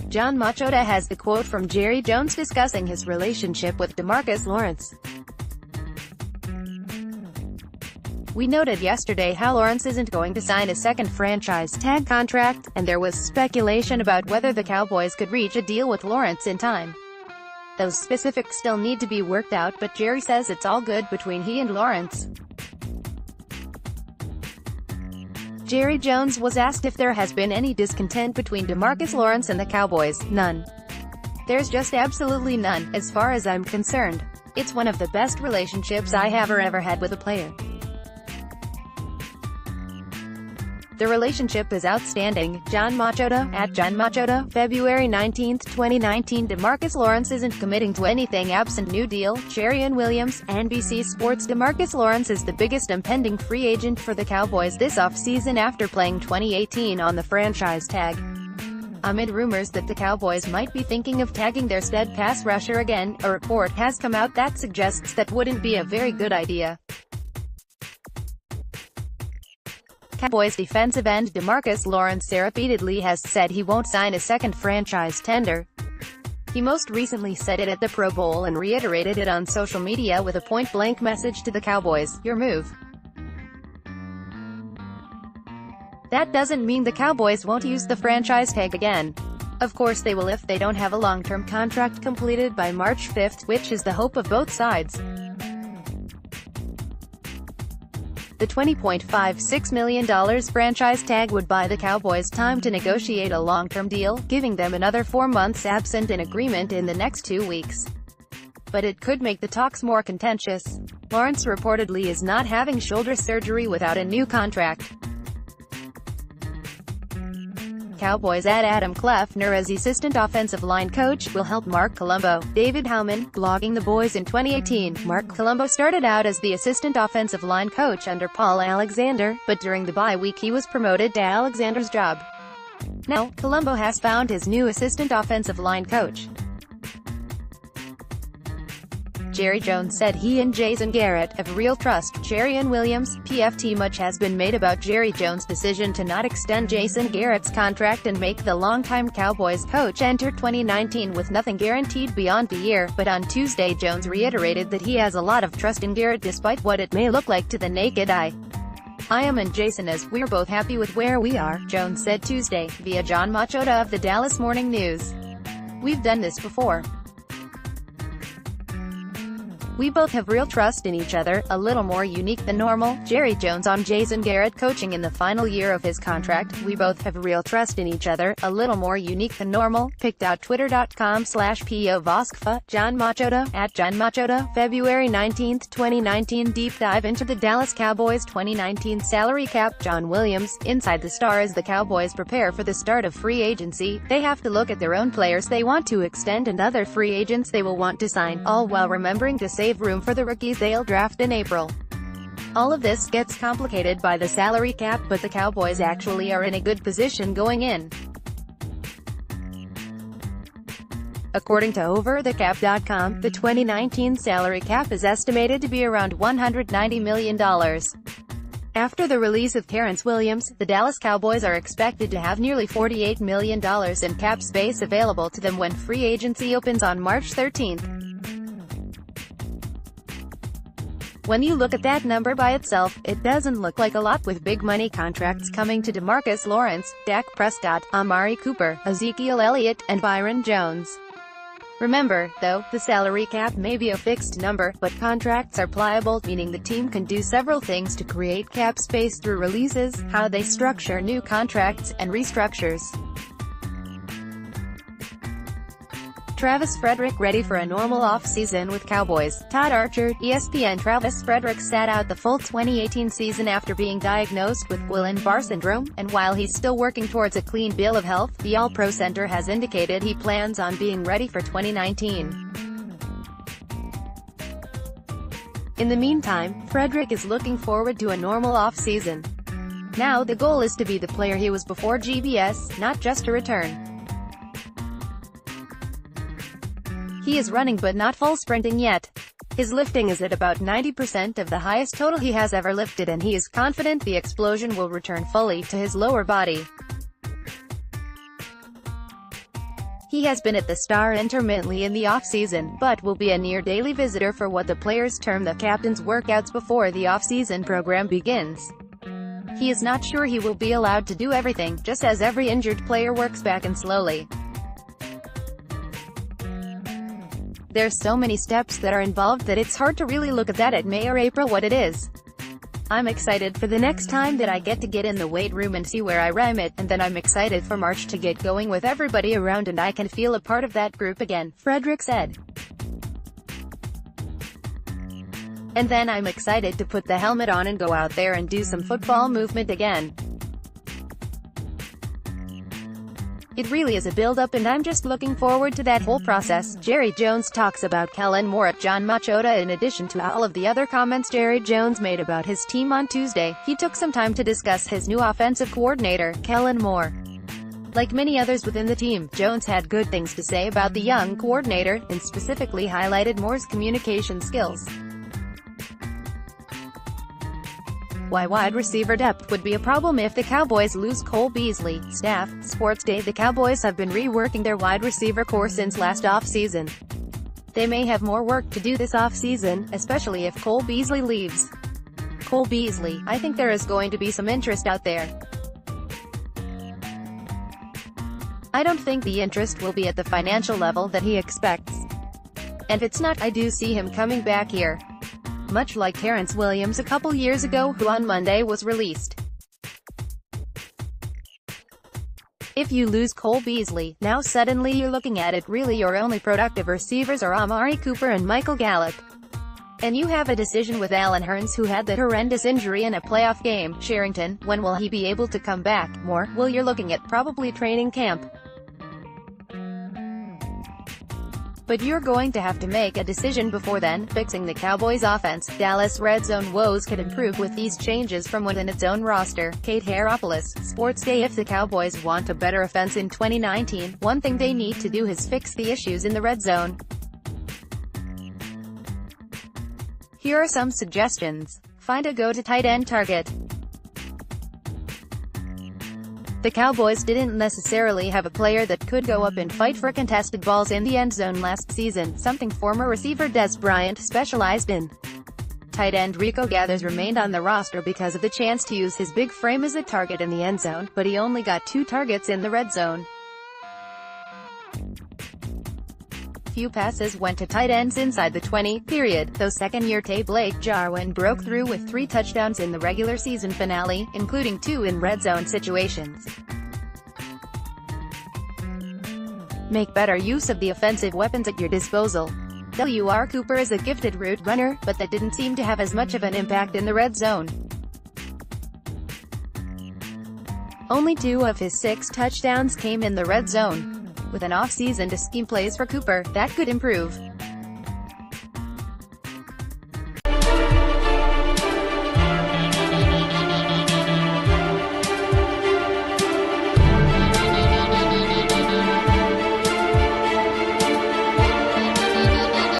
Jon Machota has the quote from Jerry Jones discussing his relationship with DeMarcus Lawrence. "We noted yesterday how Lawrence isn't going to sign a second franchise tag contract, and there was speculation about whether the Cowboys could reach a deal with Lawrence in time. Those specifics still need to be worked out, but Jerry says it's all good between he and Lawrence." Jerry Jones was asked if there has been any discontent between DeMarcus Lawrence and the Cowboys. "None. There's just absolutely none, as far as I'm concerned. It's one of the best relationships I have ever had with a player. The relationship is outstanding." Jon Machota, at Jon Machota, February 19, 2019. DeMarcus Lawrence isn't committing to anything absent new deal. Sherian Williams, NBC Sports. DeMarcus Lawrence is the biggest impending free agent for the Cowboys this offseason after playing 2018 on the franchise tag. Amid rumors that the Cowboys might be thinking of tagging their stud pass rusher again, a report has come out that suggests that wouldn't be a very good idea. Cowboys defensive end DeMarcus Lawrence repeatedly has said he won't sign a second franchise tender. He most recently said it at the Pro Bowl and reiterated it on social media with a point-blank message to the Cowboys: "Your move." That doesn't mean the Cowboys won't use the franchise tag again. Of course they will if they don't have a long-term contract completed by March 5, which is the hope of both sides. The $20.56 million franchise tag would buy the Cowboys time to negotiate a long-term deal, giving them another 4 months absent an agreement in the next 2 weeks. But it could make the talks more contentious. Lawrence reportedly is not having shoulder surgery without a new contract. Cowboys add Adam Kleffner as assistant offensive line coach, will help Mark Colombo. David Howman, blogging The Boys in 2018. Mark Colombo started out as the assistant offensive line coach under Paul Alexander, but during the bye week he was promoted to Alexander's job. Now, Colombo has found his new assistant offensive line coach. Jerry Jones said he and Jason Garrett have real trust. Sherian Williams, PFT. Much has been made about Jerry Jones' decision to not extend Jason Garrett's contract and make the longtime Cowboys coach enter 2019 with nothing guaranteed beyond the year, but on Tuesday Jones reiterated that he has a lot of trust in Garrett despite what it may look like to the naked eye. "I am and Jason as we're both happy with where we are," Jones said Tuesday, via Jon Machota of the Dallas Morning News. "We've done this before. We both have real trust in each other, a little more unique than normal." Jerry Jones on Jason Garrett coaching in the final year of his contract. "We both have real trust in each other, a little more unique than normal." Picked out Twitter.com/PO Voskva. Jon Machota, at Jon Machota, February 19, 2019. Deep dive into the Dallas Cowboys 2019 salary cap. John Williams, inside the star. As the Cowboys prepare for the start of free agency, they have to look at their own players they want to extend and other free agents they will want to sign, all while remembering to save room for the rookies they'll draft in April. All of this gets complicated by the salary cap, but the Cowboys actually are in a good position going in. According to OverTheCap.com, the 2019 salary cap is estimated to be around $190 million. After the release of Terrence Williams, the Dallas Cowboys are expected to have nearly $48 million in cap space available to them when free agency opens on March 13. When you look at that number by itself, it doesn't look like a lot, with big money contracts coming to DeMarcus Lawrence, Dak Prescott, Amari Cooper, Ezekiel Elliott, and Byron Jones. Remember, though, the salary cap may be a fixed number, but contracts are pliable, meaning the team can do several things to create cap space through releases, how they structure new contracts, and restructures. Travis Frederick ready for a normal off-season with Cowboys. Todd Archer, ESPN. Travis Frederick sat out the full 2018 season after being diagnosed with Guillain-Barré syndrome, and while he's still working towards a clean bill of health, the All-Pro Center has indicated he plans on being ready for 2019. In the meantime, Frederick is looking forward to a normal off-season. Now the goal is to be the player he was before GBS, not just to return. He is running but not full sprinting yet. His lifting is at about 90% of the highest total he has ever lifted, and he is confident the explosion will return fully to his lower body. He has been at the Star intermittently in the off-season, but will be a near-daily visitor for what the players term the captain's workouts before the off-season program begins. He is not sure he will be allowed to do everything, just as every injured player works back in slowly. There's so many steps that are involved that it's hard to really look at that at May or April what it is. I'm excited for the next time that I get in the weight room and see where I ram it, and then I'm excited for March to get going with everybody around and I can feel a part of that group again, Frederick said. And then I'm excited to put the helmet on and go out there and do some football movement again. It really is a build-up and I'm just looking forward to that whole process. Jerry Jones talks about Kellen Moore at Jon Machota. In addition to all of the other comments Jerry Jones made about his team on Tuesday, he took some time to discuss his new offensive coordinator, Kellen Moore. Like many others within the team, Jones had good things to say about the young coordinator, and specifically highlighted Moore's communication skills. Why wide receiver depth would be a problem if the Cowboys lose Cole Beasley. Staff, Sports Day. The Cowboys have been reworking their wide receiver core since last offseason. They may have more work to do this offseason, especially if Cole Beasley leaves. Cole Beasley, I think there is going to be some interest out there. I don't think the interest will be at the financial level that he expects. And if it's not, I do see him coming back here. Much like Terrence Williams a couple years ago, who on Monday was released. If you lose Cole Beasley, now suddenly you're looking at it, really your only productive receivers are Amari Cooper and Michael Gallup. And you have a decision with Allen Hurns, who had that horrendous injury in a playoff game. Sherrington, when will he be able to come back? More, well, you're looking at probably training camp. But you're going to have to make a decision before then. Fixing the Cowboys' offense. Dallas red zone woes could improve with these changes from within its own roster. Kate Heropoulos, Sports Day. If the Cowboys want a better offense in 2019, one thing they need to do is fix the issues in the red zone. Here are some suggestions. Find a go-to tight end target. The Cowboys didn't necessarily have a player that could go up and fight for contested balls in the end zone last season, something former receiver Des Bryant specialized in. Tight end Rico Gathers remained on the roster because of the chance to use his big frame as a target in the end zone, but he only got 2 targets in the red zone. Few passes went to tight ends inside the 20, period, though second-year Blake Jarwin broke through with 3 touchdowns in the regular season finale, including 2 in red zone situations. Make better use of the offensive weapons at your disposal. W.R. Cooper is a gifted route runner, but that didn't seem to have as much of an impact in the red zone. Only 2 of his 6 touchdowns came in the red zone. With an off-season to scheme plays for Cooper, that could improve.